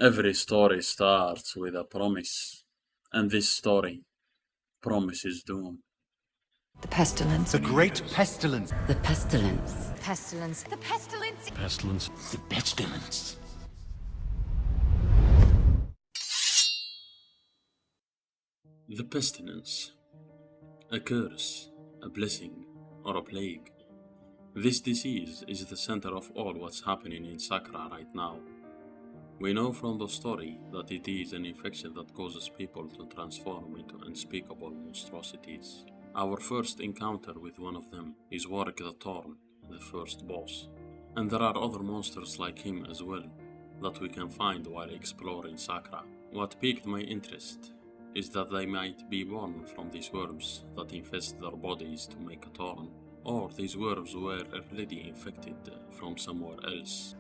Every story starts with a promise, and this story promises doom. The pestilence. The great pestilence. The pestilence. Pestilence. The pestilence. Pestilence. The pestilence. The pestilence. A curse, a blessing, or a plague. This disease is the center of all what's happening in Sakra right now. We know from the story that it is an infection that causes people to transform into unspeakable monstrosities. Our first encounter with one of them is Warwick the Torn, the first boss. And there are other monsters like him as well that we can find while exploring Sakra. What piqued my interest is that they might be born from these worms that infest their bodies to make a Torn, or these worms were already infected from somewhere else.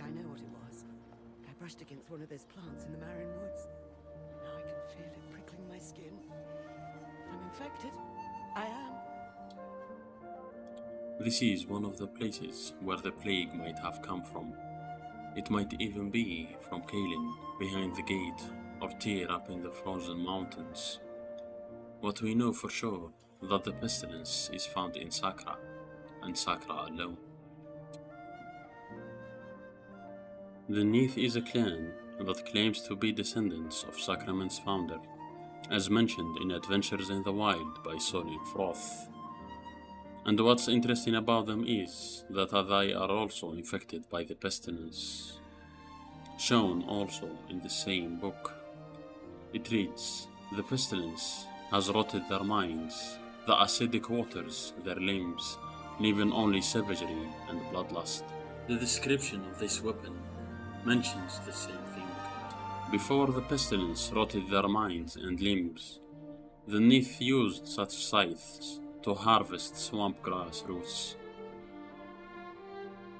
I know what it was. I brushed against one of those plants in the Marin Woods. Now I can feel it prickling my skin. I'm infected. I am. This is one of the places where the plague might have come from. It might even be from Kalin, behind the gate, or Tyr up in the frozen mountains. What we know for sure that the pestilence is found in Sakra, and Sakra alone. The Neath is a clan that claims to be descendants of Sacrament's founder, as mentioned in Adventures in the Wild by Seline Froth. And what's interesting about them is that they are also infected by the pestilence, shown also in the same book. It reads, "The pestilence has rotted their minds, the acidic waters their limbs, leaving only savagery and bloodlust." The description of this weapon mentions the same thing. Before the pestilence rotted their minds and limbs, the Neath used such scythes to harvest swamp grass roots.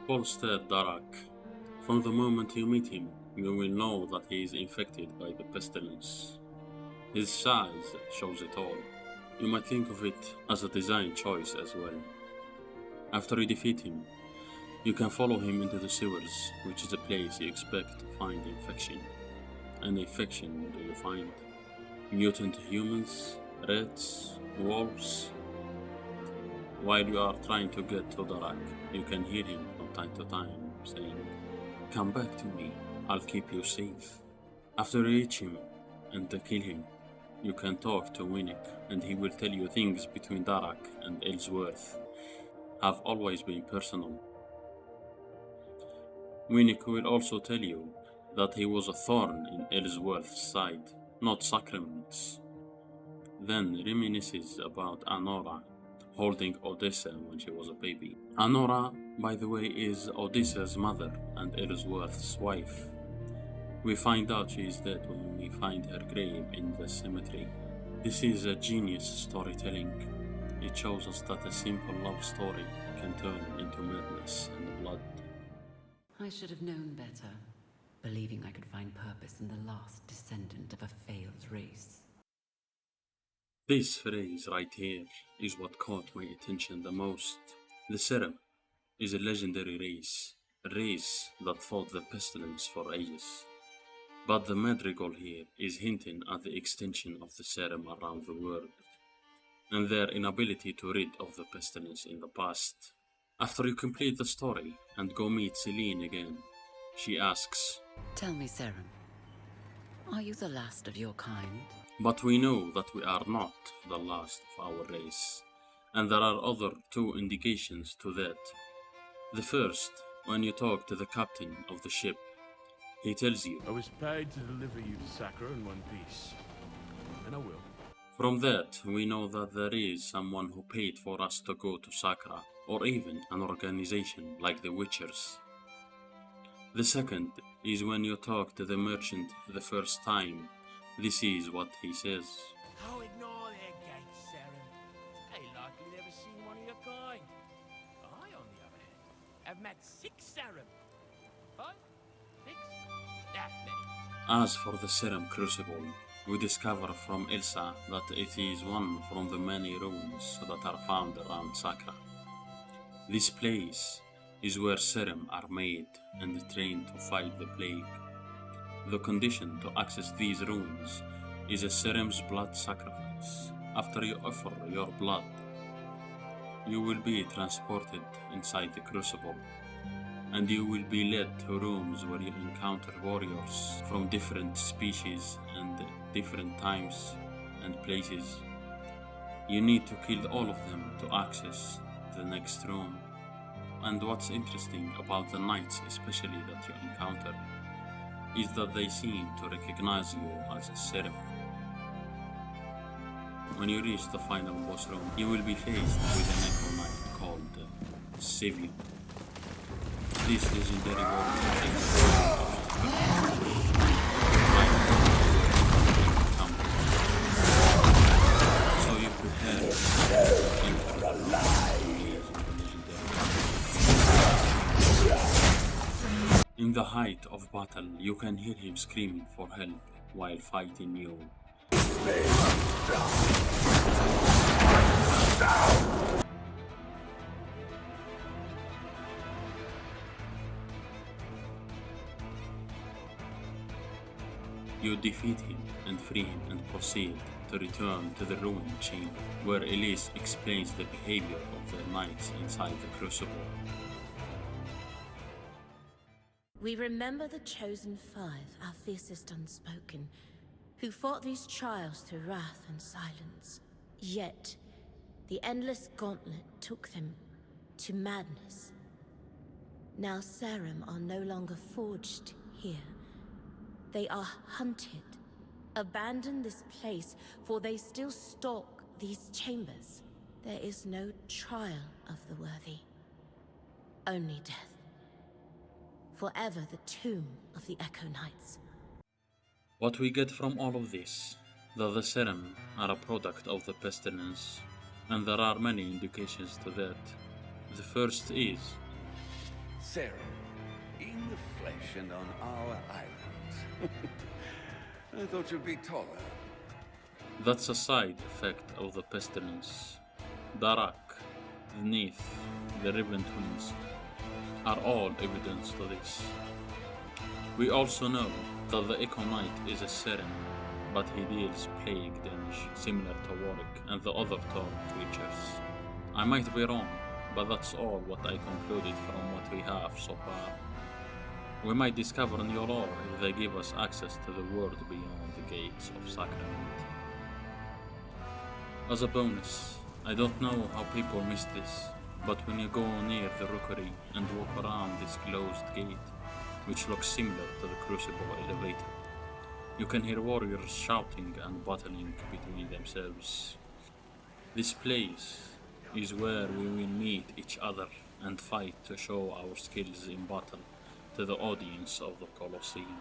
Polstead Darkak. From the moment you meet him, you will know that he is infected by the pestilence. His size shows it all. You might think of it as a design choice as well. After you defeat him, you can follow him into the sewers, which is a place you expect to find infection. And infection do you find? Mutant humans, rats, wolves? While you are trying to get to Darak, you can hear him from time to time saying, "Come back to me, I'll keep you safe." After you reach him and to kill him, you can talk to Winnick and he will tell you things between Darak and Ellsworth have always been personal. Winnick will also tell you that he was a thorn in Ellsworth's side, not Sacrament's. Then reminisces about Anora holding Odessa when she was a baby. Anora, by the way, is Odysseus' mother and Ellsworth's wife. We find out she is dead when we find her grave in the cemetery. This is a genius storytelling. It shows us that a simple love story can turn into madness and blood. I should have known better, believing I could find purpose in the last descendant of a failed race. This phrase right here is what caught my attention the most. The Serum is a legendary race, a race that fought the pestilence for ages. But the madrigal here is hinting at the extension of the Serum around the world, and their inability to rid of the pestilence in the past. After you complete the story and go meet Seline again, she asks, Tell me, Serum, are you the last of your kind? but we know that we are not the last of our race, and there are other two indications to that. The first, when you talk to the captain of the ship, he tells you, I was paid to deliver you to Sakra in one piece, and I will. from that we know that there is someone who paid for us to go to Sakra, or even an organization like the Witchers. The second is when you talk to the merchant the first time. This is what he says. Oh, ignore their gates, Serum. They likely never seen one of your kind. I, on the other hand, have met 6 Serum. 5? 6? That many. As for the Serum Crucible, we discover from Elsa that it is one from the many ruins that are found around Sakra. This place is where Serum are made and trained to fight the plague. The condition to access these ruins is a Serum's blood sacrifice. After you offer your blood, you will be transported inside the Crucible, and you will be led to rooms where you encounter warriors from different species and different times and places. You need to kill all of them to access the next room. And what's interesting about the knights especially that you encounter is that they seem to recognize you as a Serum. When you reach the final boss room, you will be faced with an Echo Knight called Seline. This legendary warrior so you prepare In the height of battle, you can hear him screaming for help while fighting you. You defeat him and free him and proceed to return to the ruined chamber, where Elise explains the behavior of the knights inside the Crucible. We remember the chosen five, our fiercest unspoken, who fought these trials through wrath and silence. Yet, the endless gauntlet took them to madness. Now Serum are no longer forged here. They are hunted. Abandon this place, for they still stalk these chambers. There is no trial of the worthy. Only death. Forever the tomb of the Echo Knights. What we get from all of this, that the Serum are a product of the pestilence, and there are many indications to that. The first is Serum, in the flesh and on our island. I thought you'd be taller. that's a side effect of the pestilence. Darkak, the Neath, the Riven Twins are all evidence to this. We also know that the Echo Knight is a Serum, but he deals plague damage similar to Warwick and the other Torn creatures. I might be wrong, but that's all what I concluded from what we have so far. We might discover new lore if they give us access to the world beyond the gates of Sacrament. As a bonus, I don't know how people miss this, but when you go near the rookery and walk around this closed gate, which looks similar to the Crucible elevator, you can hear warriors shouting and battling between themselves. This place is where we will meet each other and fight to show our skills in battle to the audience of the Colosseum.